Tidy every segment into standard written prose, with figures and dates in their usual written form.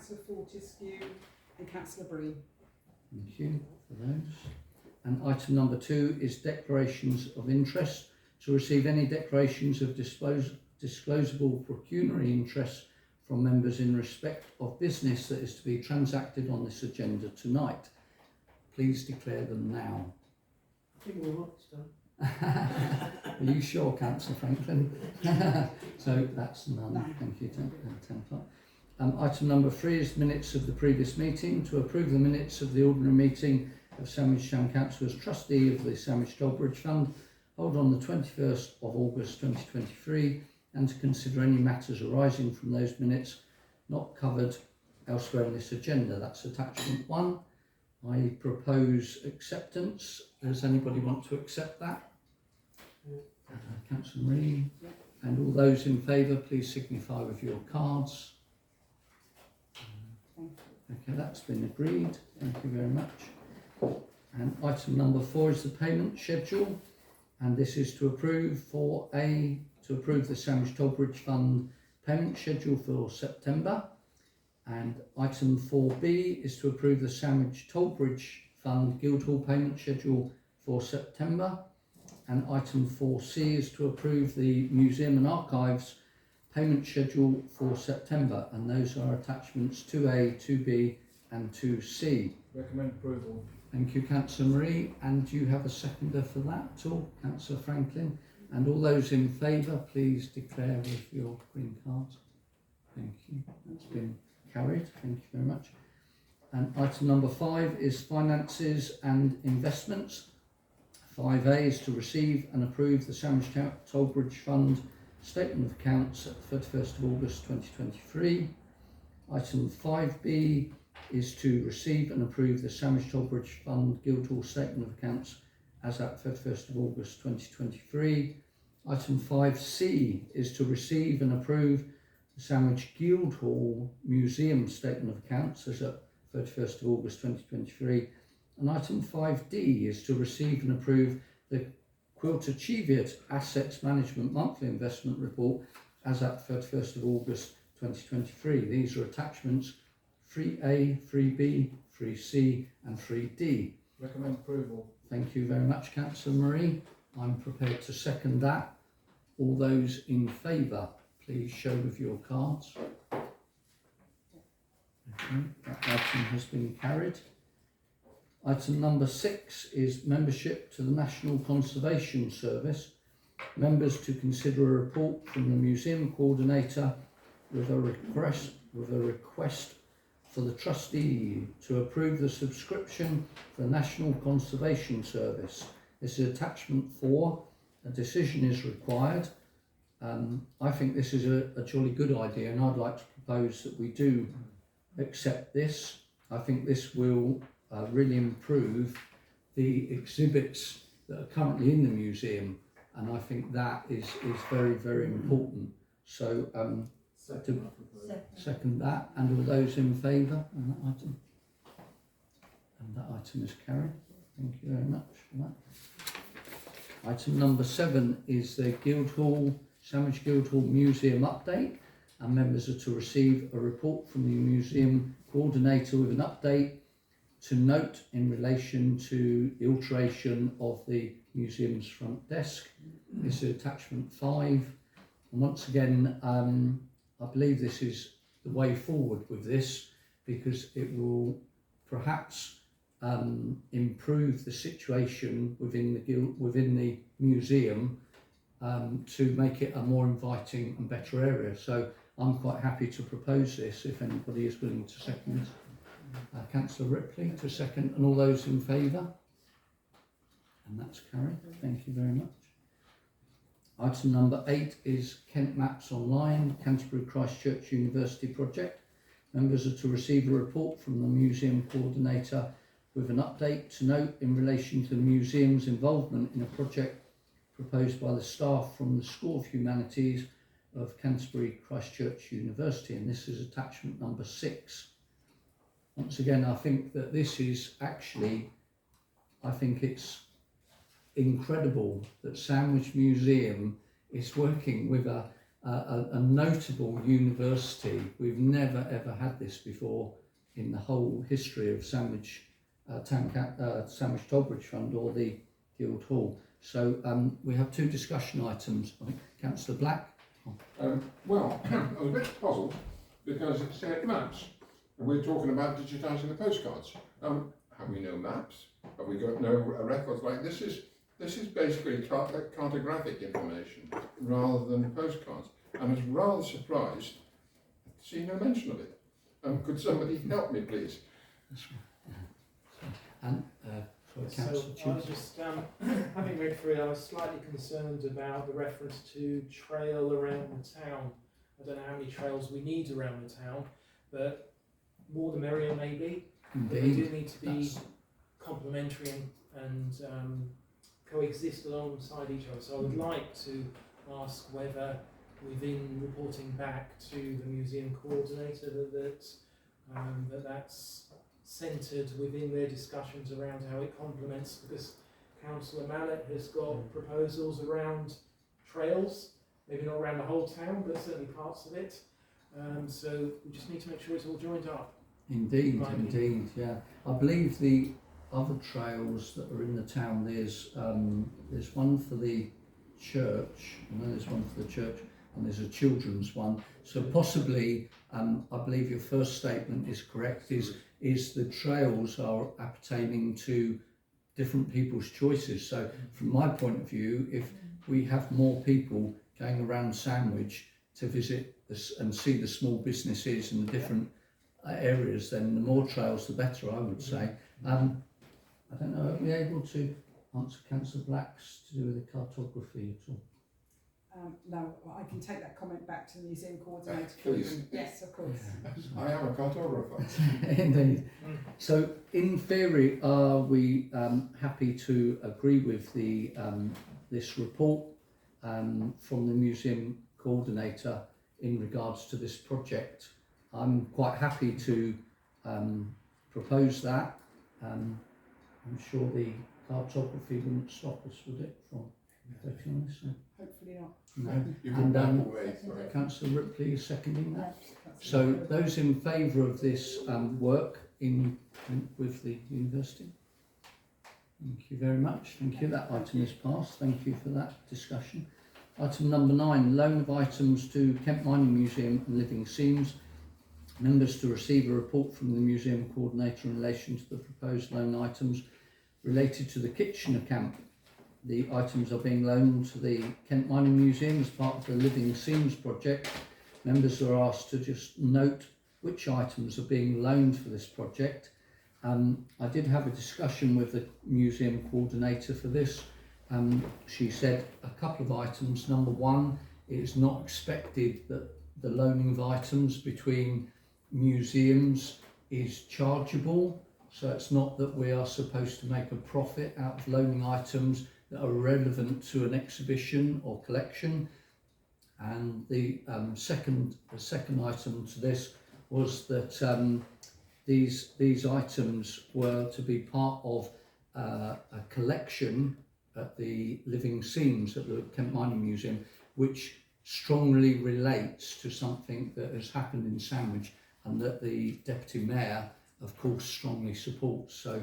Councillor Fortescue and Councillor Breen. Thank you for those. And item number 2 is declarations of interest. To receive any declarations of disclosable pecuniary interest from members in respect of business that is to be transacted on this agenda tonight. Please declare them now. I think we're right, done. Are you sure, Councillor Franklin? So that's none. No. Thank you, Templar. Item number 3 is minutes of the previous meeting. To approve the minutes of the ordinary meeting of Sandwich Town Council as trustee of the Sandwich Tollbridge Fund, held on the 21st of August 2023, and to consider any matters arising from those minutes not covered elsewhere in this agenda. That's attachment 1. I propose acceptance. Does anybody want to accept that? Councillor Marie. Yeah. And all those in favour, please signify with your cards. Thank you. Okay, that's been agreed. Thank you very much. And item number 4 is the payment schedule, and this is to approve the Sandwich Tollbridge Fund payment schedule for September. And item 4B is to approve the Sandwich Tollbridge Fund Guildhall payment schedule for September. And item 4C is to approve the Museum and Archives payment schedule for September, and those are attachments 2A, 2B and 2C. Recommend approval. Thank you, Councillor Marie. And do you have a seconder for that at all, Councillor Franklin? And all those in favour, please declare with your green cards. Thank you. That's been carried. Thank you very much. And item number 5 is finances and investments. 5A is to receive and approve the Sandwich Tollbridge Fund Statement of Accounts at 31st of August 2023. Item 5B is to receive and approve the Sandwich Tollbridge Fund Guildhall Statement of Accounts as at 31st of August 2023. Item 5C is to receive and approve the Sandwich Guildhall Museum Statement of Accounts as at 31st of August 2023. And item 5D is to receive and approve the Quilter Cheviot Assets Management Monthly Investment Report as at 31st of August 2023. These are attachments 3A, 3B, 3C and 3D. Recommend approval. Thank you very much, Councillor Marie. I'm prepared to second that. All those in favour, please show with your cards. Okay, that item has been carried. Item number 6 is membership to the National Conservation Service. Members to consider a report from the Museum Coordinator with a request for the trustee to approve the subscription for the National Conservation Service. This is attachment 4. A decision is required. I think this is a jolly good idea, and I'd like to propose that we do accept this. I think this will really improve the exhibits that are currently in the museum, and I think that is very, very important. So second that, and all those in favour on that item. And that item is carried. Thank you very much for that. Item number 7 is the Sandwich Guildhall Museum update, and members are to receive a report from the Museum Coordinator with an update to note in relation to the alteration of the museum's front desk. This is attachment 5. And once again, I believe this is the way forward with this, because it will perhaps improve the situation within the museum to make it a more inviting and better area. So I'm quite happy to propose this if anybody is willing to second it. Councillor Ripley to second, and all those in favour? And that's carried. Thank you very much. Item number 8 is Kent Maps Online, Canterbury Christchurch University project. Members are to receive a report from the Museum Coordinator with an update to note in relation to the museum's involvement in a project proposed by the staff from the School of Humanities of Canterbury Christchurch University, and this is attachment number 6. Once again, I think that this is actually, I think it's incredible that Sandwich Museum is working with a a notable university. We've never ever had this before in the whole history of Sandwich Sandwich Tollbridge Fund or the Guildhall. So we have two discussion items. I think Councillor Black. Well, I was a bit puzzled because it said maps, and we're talking about digitising the postcards. Have we no maps? Have we got no records like this? This is basically cartographic information rather than postcards. I was rather surprised to see no mention of it. Could somebody help me, please? And So I was just, having read through it, I was slightly concerned about the reference to trail around the town. I don't know how many trails we need around the town, but more the merrier maybe. But they do need to be complementary and coexist alongside each other. So I would like to ask whether within reporting back to the museum coordinator that's centred within their discussions around how it complements, because Councillor Mallet has got proposals around trails, maybe not around the whole town, but certainly parts of it. So we just need to make sure it's all joined up. Indeed, yeah. I believe the other trails that are in the town, there's one for the church, and then there's one for the church, and there's a children's one. So possibly, I believe your first statement is correct, is the trails are appertaining to different people's choices. So from my point of view, if we have more people going around Sandwich to visit this and see the small businesses and the different areas, then the more trails the better, I would say. I don't know, are we able to answer Councillor Black's to do with the cartography at all? No, I can take that comment back to the museum coordinator. Please. Yes, of course. I am a cartographer. Indeed. So in theory, are we happy to agree with the this report from the museum coordinator in regards to this project? I'm quite happy to propose that. I'm sure the cartography wouldn't stop us, would it, from taking on this? Hopefully not. No. You And can back away, sorry. Councillor Ripley is seconding that. That's So good. those in favour of this work with the university? Thank you very much. Thank you. That item is passed. Thank you for that discussion. Item number 9, loan of items to Kent Mining Museum and Living Seams. Members to receive a report from the museum coordinator in relation to the proposed loan items related to the Kitchener camp. The items are being loaned to the Kent Mining Museum as part of the Living Seams project. Members are asked to just note which items are being loaned for this project. I did have a discussion with the museum coordinator for this. She said a couple of items. Number one, it is not expected that the loaning of items between museums is chargeable. So it's not that we are supposed to make a profit out of loaning items that are relevant to an exhibition or collection. And the second item to this was that these items were to be part of a collection at the Living Seams at the Kent Mining Museum, which strongly relates to something that has happened in Sandwich and that the Deputy Mayor, of course, strongly supports. So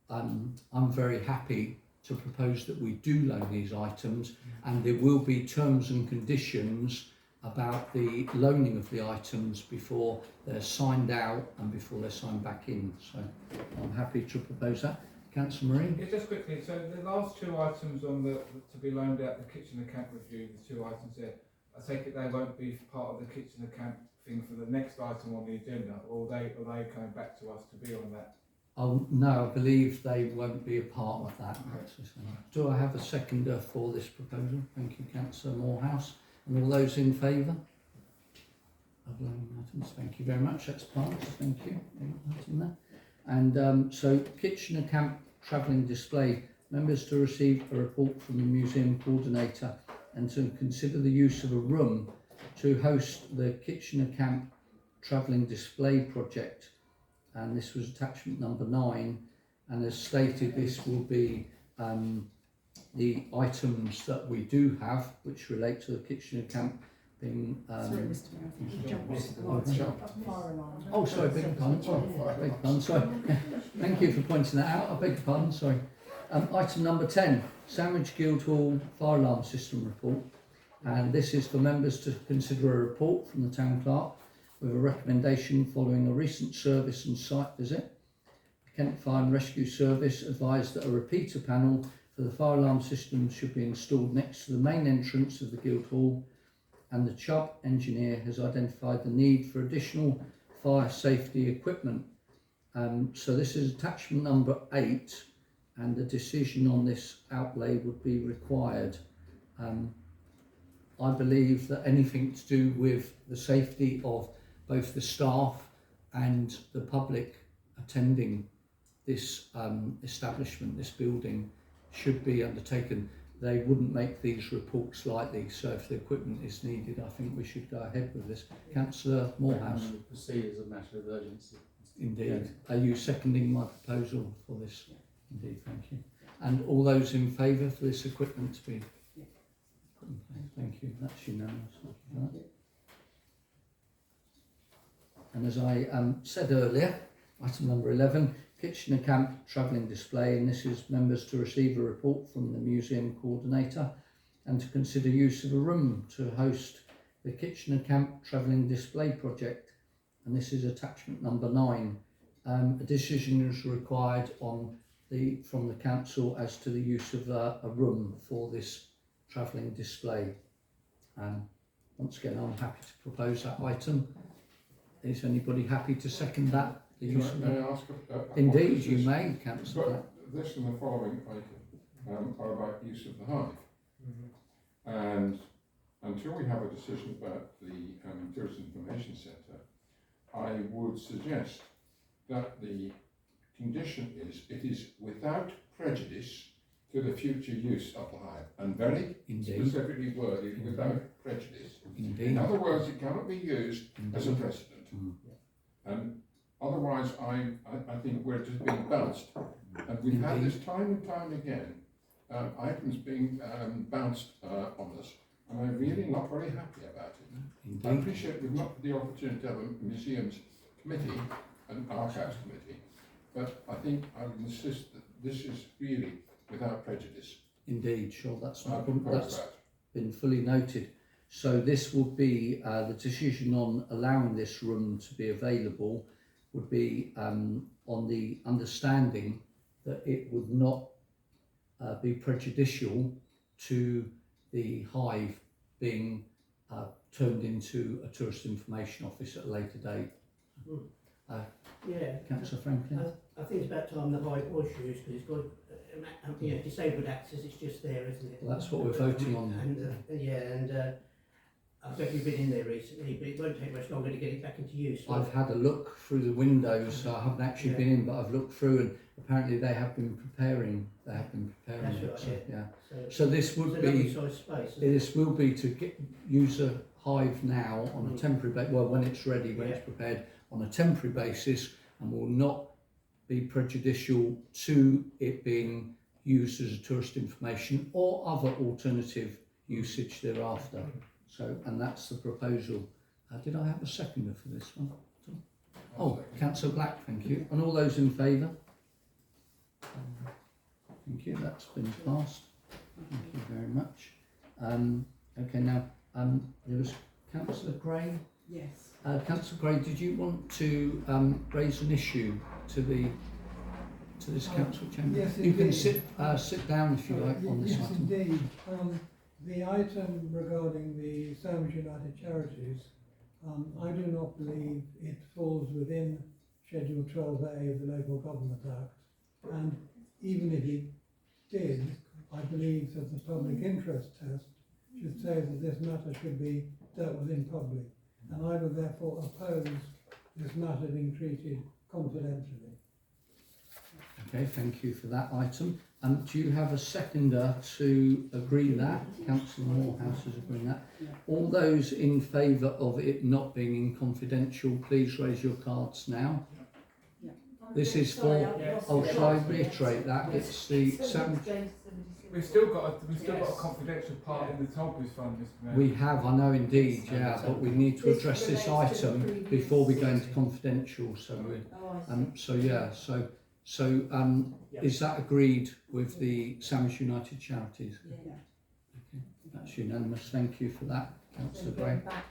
I'm very happy to propose that we do loan these items, and there will be terms and conditions about the loaning of the items before they're signed out and before they're signed back in. So I'm happy to propose that. Councillor Marine? Yeah, just quickly, so the last two items on the to be loaned out, the Kitchener camp review, the two items there, I take it they won't be part of the Kitchener camp thing for the next item on the agenda, or are they coming back to us to be on that? Oh, no, I believe they won't be a part of that. Do I have a seconder for this proposal? Thank you, Councillor Morehouse. And all those in favour of loaning items? Thank you very much. That's passed. Thank you. Item there. And so Kitchener Camp Travelling Display, members to receive a report from the museum coordinator and to consider the use of a room to host the Kitchener Camp Travelling Display project. And this was attachment number 9, and as stated, this will be the items that we do have which relate to the Kitchener Camp being. Sorry, Mr Mayor, I think you jumped to the Oh, lights. jump. Fire alarm. Oh, sorry, beg your pardon. Beg your pardon. Sorry. Thank you for pointing that out. I beg your pardon. Sorry. Item number 10, Sandwich Guildhall Fire Alarm System Report. And this is for members to consider a report from the Town Clerk with a recommendation following a recent service and site visit. The Kent Fire and Rescue Service advised that a repeater panel for the fire alarm system should be installed next to the main entrance of the Guildhall, and the Chubb engineer has identified the need for additional fire safety equipment. So this is attachment number 8, and the decision on this outlay would be required. I believe that anything to do with the safety of both the staff and the public attending this establishment, this building, should be undertaken. They wouldn't make these reports lightly, so if the equipment is needed, I think we should go ahead with this. Councillor Morehouse. Proceed as a matter of urgency. Indeed. Are you seconding my proposal for this? Indeed, thank you. And all those in favour for this equipment to be put in place? Thank you. That's unanimous. Thank you for that. And as I said earlier, item number 11, Kitchener Camp Travelling Display, and this is members to receive a report from the museum coordinator and to consider use of a room to host the Kitchener Camp Travelling Display project, and this is attachment number 9. A decision is required from the council as to the use of a room for this travelling display. Once again, I'm happy to propose that item. Is anybody happy to second that? May I ask Indeed, you may, Councillor. But this and the following item are about use of the hive. And until we have a decision about the Tourist Information Centre, I would suggest that the condition is it is without prejudice to the future use of the hive, and very specifically worded without prejudice. Indeed. In other words, it cannot be used as a precedent. And otherwise, I think we're just being bounced. And we've had this time and time again, items being bounced on us, and I'm really not very happy about it. I appreciate we've not had the opportunity to have a museums committee, an archives committee, but I think I would insist that this is really without prejudice. Indeed, sure, that's That. been fully noted. So this would be the decision on allowing this room to be available would be on the understanding that it would not be prejudicial to the hive being turned into a tourist information office at a later date. Yeah, Councillor Franklin? I think it's about time the hive was used, because it's got disabled access, it's just there, isn't it? Well, that's what we're voting on. And I bet you've been in there recently, but it won't take much longer to get it back into use. I've had a look through the windows, so I haven't actually been in, but I've looked through, and apparently they have been preparing. That's it. right, So, yeah. So this would be. Space, This will be to use a hive now on a temporary basis. Well, when it's ready, when it's prepared, on a temporary basis, and will not be prejudicial to it being used as a tourist information or other alternative usage thereafter. So, and that's the proposal. Did I have a seconder for this one? Oh, Councillor Black, thank you. And all those in favour? Thank you, that's been passed. Thank you very much. Okay, now there was Councillor Gray. Yes. Councillor Gray, did you want to raise an issue to this council chamber? Yes, you can indeed. sit down if you like on this yes, item. indeed. The item regarding the Sandwich United Charities, I do not believe it falls within Schedule 12A of the Local Government Act, and even if it did, I believe that the public interest test should say that this matter should be dealt with in public, and I would therefore oppose this matter being treated confidentially. Okay, thank you for that item. Do you have a seconder to agree that? Councillor Morehouse is agreeing that. Yeah. All those in favour of it not being in confidential, please raise your cards now. Yeah. This is for, shall I reiterate that? It's the We've still got a Yes. confidential part in the Tollbooth fund, Mr Mayor. We have, I know indeed, yeah, but we need to This address this relates to the item previous before we go into issue. confidential, so we, Oh, I see. so yeah, Yeah. is that agreed with the Sandwich United Charities? Yeah. Okay, that's unanimous, thank you for that, So councillor we're going Gray. back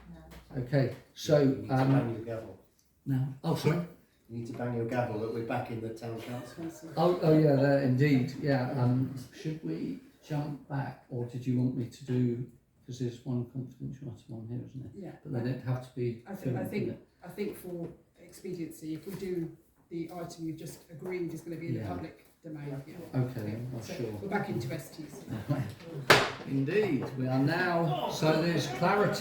now. Okay, so, You need to bang your gavel. now, oh, sorry? You need to bang your gavel that we're back in the town council. Oh yeah, there, indeed, yeah, should we jump back, or did you want me to do, because there's one confidential item on here, isn't it? Yeah. But then it'd have to be I think, filmed, I think, wouldn't I think for expediency, if we do the item you've just agreed is going to be in the Yeah. public domain. Yeah. it? Okay, then, well, So sure. we're back into STs. Indeed, we are now, so there's clarity